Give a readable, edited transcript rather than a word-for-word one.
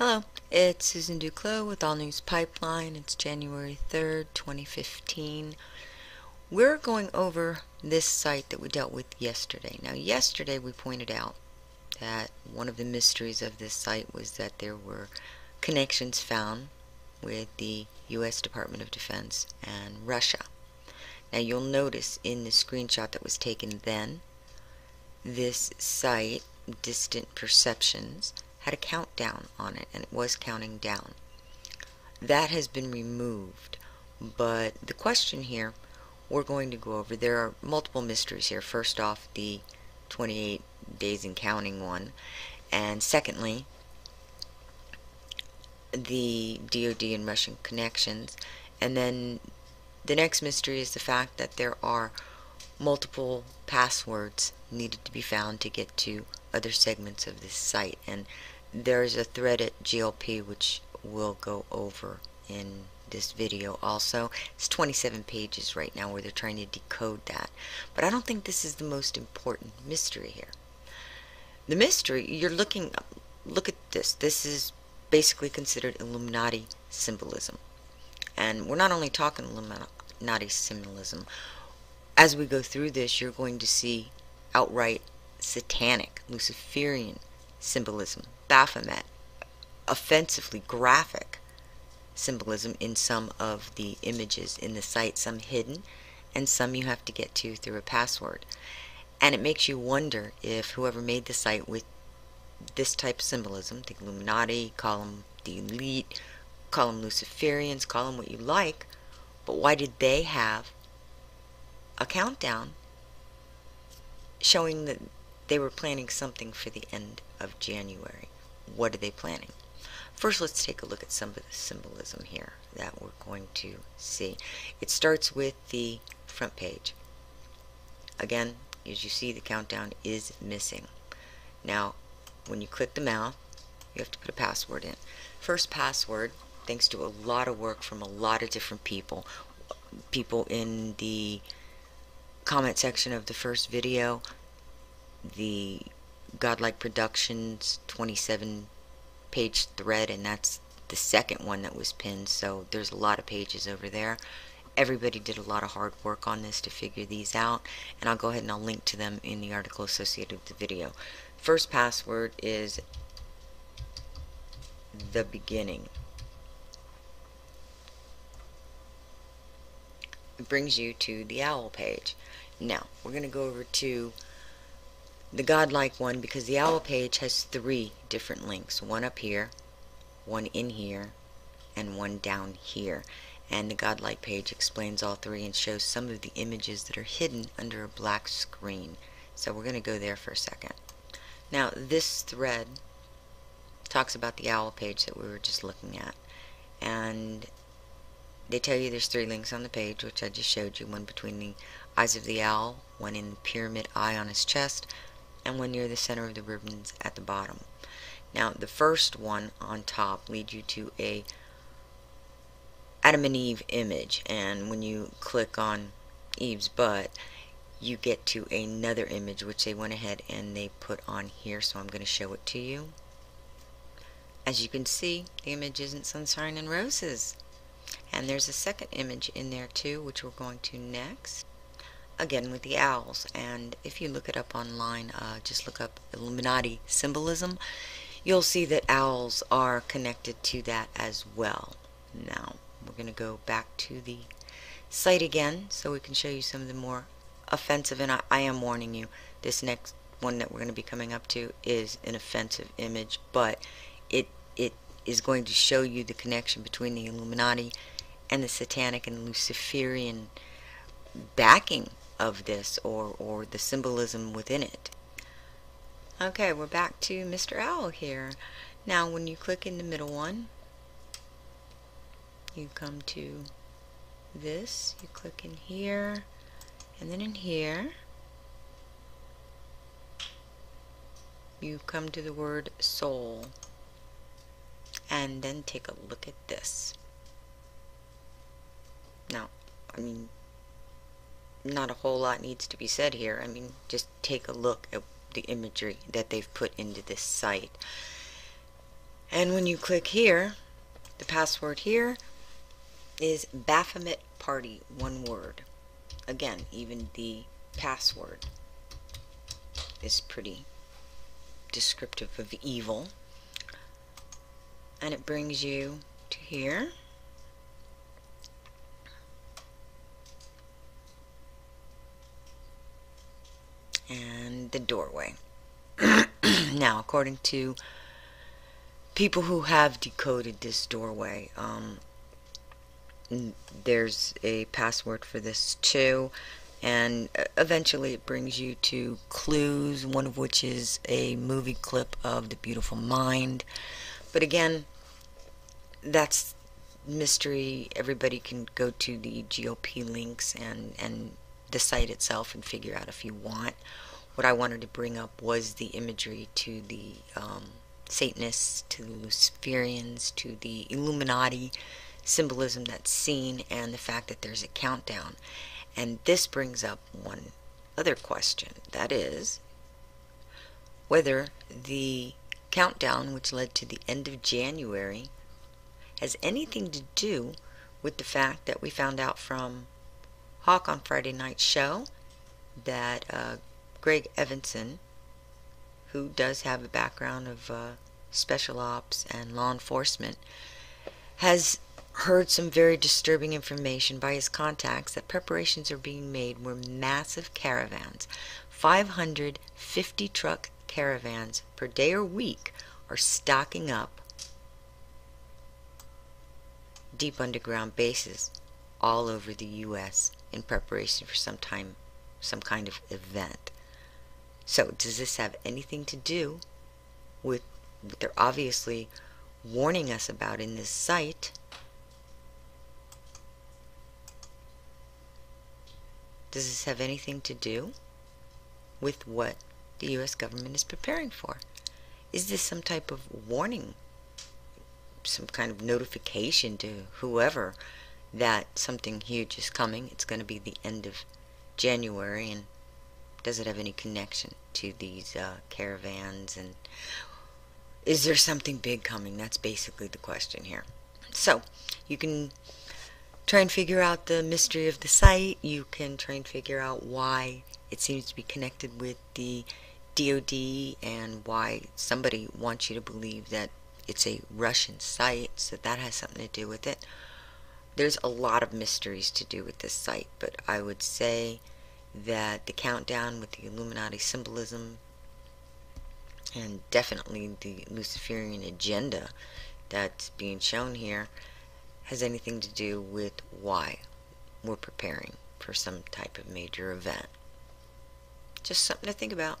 Hello, it's Susan Duclos with All News Pipeline. It's January 3rd, 2015. We're going over this site that we dealt with yesterday. Now, yesterday we pointed out that one of the mysteries of this site was that there were connections found with the U.S. Department of Defense and Russia. Now, you'll notice in the screenshot that was taken then, this site, Distant Perceptions, had a countdown on it, and it was counting down. That has been removed, but the question here we're going to go over, there are multiple mysteries here. First off, the 28 days and counting one, and secondly, the DoD and Russian connections, and then the next mystery is the fact that there are multiple passwords needed to be found to get to other segments of this site, and there's a thread at GLP which we'll go over in this video also. It's 27 pages right now where they're trying to decode that, but I don't think this is the most important mystery here. The mystery, look at this. This is basically considered Illuminati symbolism, and we're not only talking Illuminati symbolism. As we go through this, you're going to see outright Satanic, Luciferian symbolism, Baphomet, offensively graphic symbolism in some of the images in the site, some hidden and some you have to get to through a password. And it makes you wonder if whoever made the site with this type of symbolism, the Illuminati, call them the elite, call them Luciferians, call them what you like, but why did they have a countdown showing that they were planning something for the end of January? What are they planning? First, let's take a look at some of the symbolism here that we're going to see. It starts with the front page. Again, as you see, the countdown is missing. Now, when you click the mouth, you have to put a password in. First password, thanks to a lot of work from a lot of different people in the comment section of the first video, the Godlike Productions 27 page thread, and that's the second one that was pinned, so there's a lot of pages over there. Everybody did a lot of hard work on this to figure these out, and I'll go ahead and I'll link to them in the article associated with the video. First password is the beginning. It brings you to the owl page. Now, we're going to go over to the godlike one because the owl page has 3 different links. One up here, one in here, and one down here. And the godlike page explains all 3 and shows some of the images that are hidden under a black screen. So we're going to go there for a second. Now, this thread talks about the owl page that we were just looking at. And they tell you there's 3 links on the page, which I just showed you. One between the eyes of the owl, one in the pyramid eye on his chest, and one near the center of the ribbons at the bottom. Now, the first one on top leads you to a Adam and Eve image, and when you click on Eve's butt, you get to another image which they went ahead and they put on here, so I'm going to show it to you. As you can see, the image isn't sunshine and roses. And there's a second image in there too, which we're going to next. Again with the owls, and if you look it up online, just look up Illuminati symbolism, you'll see that owls are connected to that as well. Now, we're going to go back to the site again so we can show you some of the more offensive, and I am warning you, this next one that we're going to be coming up to is an offensive image, but it is going to show you the connection between the Illuminati and the Satanic and Luciferian backing of this, or the symbolism within it. Okay, we're back to Mr. Owl here. Now, when you click in the middle one, you come to this, you click in here, and then in here, you come to the word soul, and then take a look at this. Now, I mean, not a whole lot needs to be said here. I mean, just take a look at the imagery that they've put into this site. And when you click here, the password here is Baphomet Party, one word. Again, even the password is pretty descriptive of evil. And it brings you to here. And the doorway. Now, according to people who have decoded this doorway, there's a password for this too, and eventually it brings you to clues, one of which is a movie clip of The Beautiful Mind. But again, that's mystery. Everybody can go to the GOP links and the site itself and figure out if you want. What I wanted to bring up was the imagery to the Satanists, to the Luciferians, to the Illuminati symbolism that's seen, and the fact that there's a countdown. And this brings up one other question, that is whether the countdown, which led to the end of January, has anything to do with the fact that we found out from Hawk on Friday Night's show that Greg Evanson, who does have a background of special ops and law enforcement, has heard some very disturbing information by his contacts that preparations are being made where massive caravans, 550 truck caravans per day or week, are stocking up deep underground bases all over the U.S. in preparation for some kind of event. So does this have anything to do with what they're obviously warning us about in this site? Does this have anything to do with what the U.S. government is preparing for? Is this some type of warning, some kind of notification to whoever that something huge is coming? It's going to be the end of January, and does it have any connection to these caravans? And is there something big coming? That's basically the question here. So you can try and figure out the mystery of the site. You can try and figure out why it seems to be connected with the DOD and why somebody wants you to believe that it's a Russian site, so that has something to do with it. There's a lot of mysteries to do with this site, but I would say that the countdown with the Illuminati symbolism and definitely the Luciferian agenda that's being shown here has anything to do with why we're preparing for some type of major event. Just something to think about.